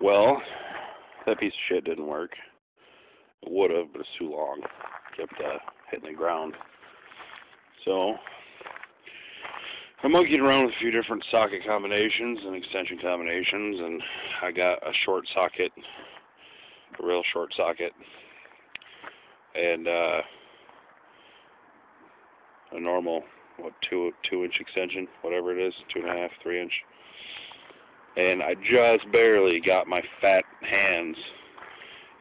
Well, that piece of shit didn't work. It would have, but it's too long. Kept hitting the ground. So, I'm monkeying around with a few different socket combinations and extension combinations, and I got a short socket, a real short socket, and a normal, 2-inch extension, whatever it is, 2.5, 3-inch. And I just barely got my fat hands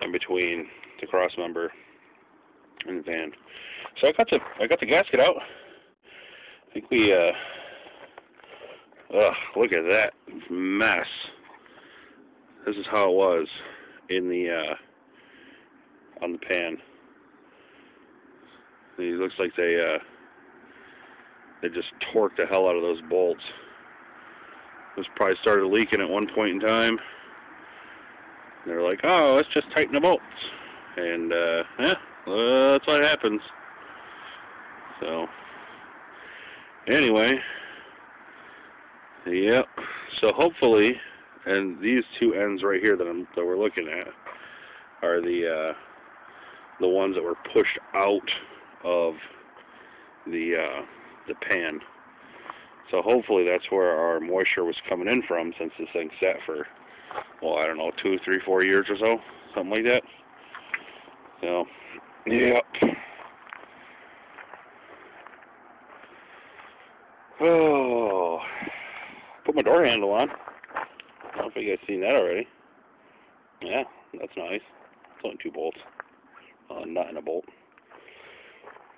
in between the cross member and the van. So I got the gasket out. I think we look at that mess. This is how it was in the on the pan. It looks like they just torqued the hell out of those bolts. This probably started leaking at one point in time. They're like, oh, let's just tighten the bolts. And, yeah, that's what happens. So, anyway, yep. So hopefully, and these two ends right here that we're looking at are the ones that were pushed out of the pan. So hopefully that's where our moisture was coming in from, since this thing sat for, well, I don't know, 2, 3, 4 years or so, something like that. So, yep. Oh, put my door handle on. I don't know if you guys seen that already. Yeah, that's nice. It's only 2 bolts. Not in a bolt.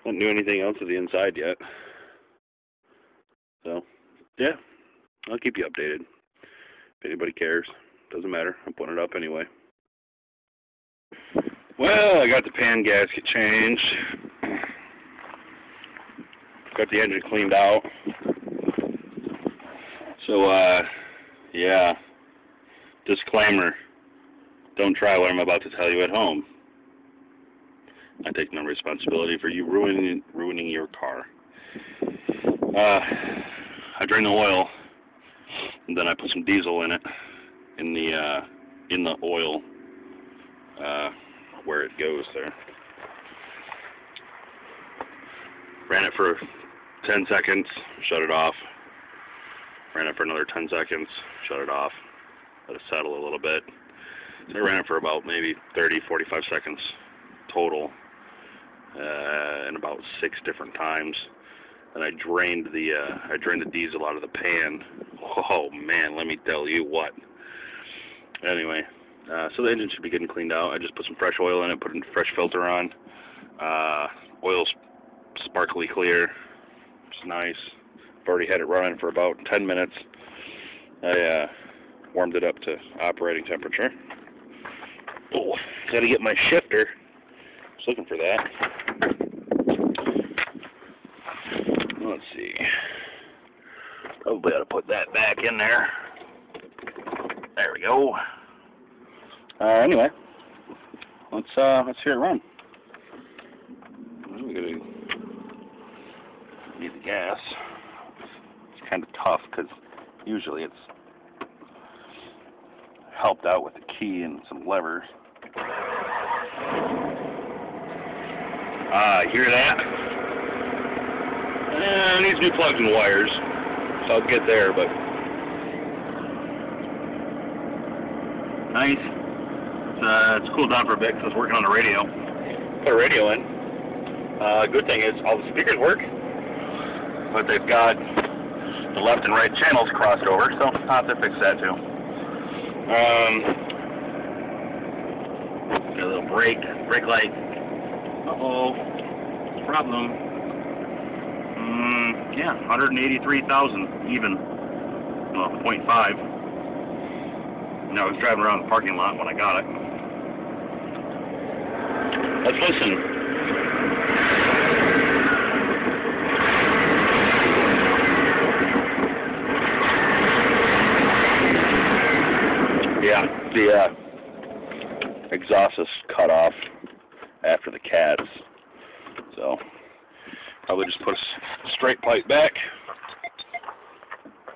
Don't do anything else to the inside yet. So, yeah, I'll keep you updated. If anybody cares, doesn't matter. I'm putting it up anyway. Well, I got the pan gasket changed. Got the engine cleaned out. So, yeah, disclaimer, don't try what I'm about to tell you at home. I take no responsibility for you ruining your car. I drain the oil, and then I put some diesel in it, in the oil, where it goes there. Ran it for 10 seconds, shut it off. Ran it for another 10 seconds, shut it off. Let it settle a little bit. So I ran it for about maybe 30, 45 seconds total, and about 6 different times. And I drained the diesel out of the pan. Oh man, let me tell you what. Anyway, so the engine should be getting cleaned out. I just put some fresh oil in it, put a fresh filter on. Oil's sparkly clear. It's nice. I've already had it running for about 10 minutes. I warmed it up to operating temperature. Oh, gotta get my shifter. I was looking for that. Let's see. Probably ought to put that back in there. There we go. Anyway, let's hear it run. We're gonna need the gas. It's kind of tough because usually it's helped out with the key and some levers. Hear that? It needs new plugs and wires, so I'll get there, but nice. It's cooled down for a bit because I was working on the radio. Put a radio in. Good thing is all the speakers work, but they've got the left and right channels crossed over, so I'll have to fix that too. Got a little brake light. Uh-oh, problem. Yeah, 183,000 even. Well, 0.5. Now I was driving around the parking lot when I got it. Let's listen. Yeah, the exhaust is cut off after the cats, so probably just put a straight pipe back.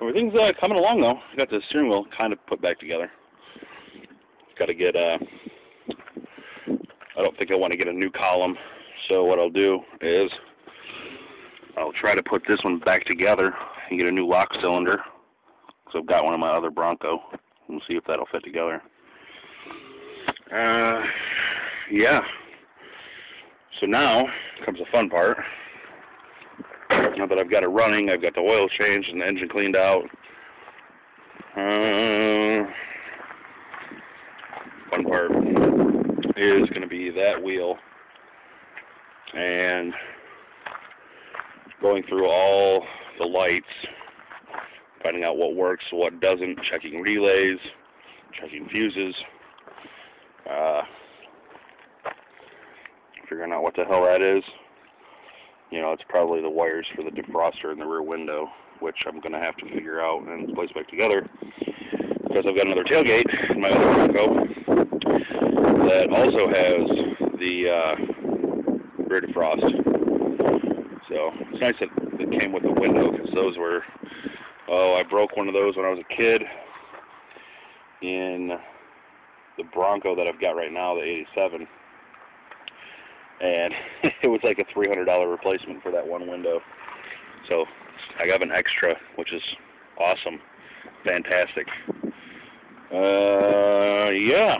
Everything's coming along though. I got the steering wheel kind of put back together. got to get I don't think I want to get a new column, so what I'll do is I'll try to put this one back together and get a new lock cylinder, because I've got one in my other Bronco. We'll see if that'll fit together. Yeah. So now comes the fun part. Now that I've got it running, I've got the oil changed and the engine cleaned out. Fun part is going to be that wheel and going through all the lights, finding out what works, what doesn't, checking relays, checking fuses, figuring out what the hell that is. You know, it's probably the wires for the defroster in the rear window, which I'm going to have to figure out and place back together, because I've got another tailgate in my other Bronco that also has the rear defrost. So it's nice that it came with the window, because those were, I broke one of those when I was a kid in the Bronco that I've got right now, the 87. And it was like a $300 replacement for that one window. So I got an extra, which is awesome. Fantastic. Yeah.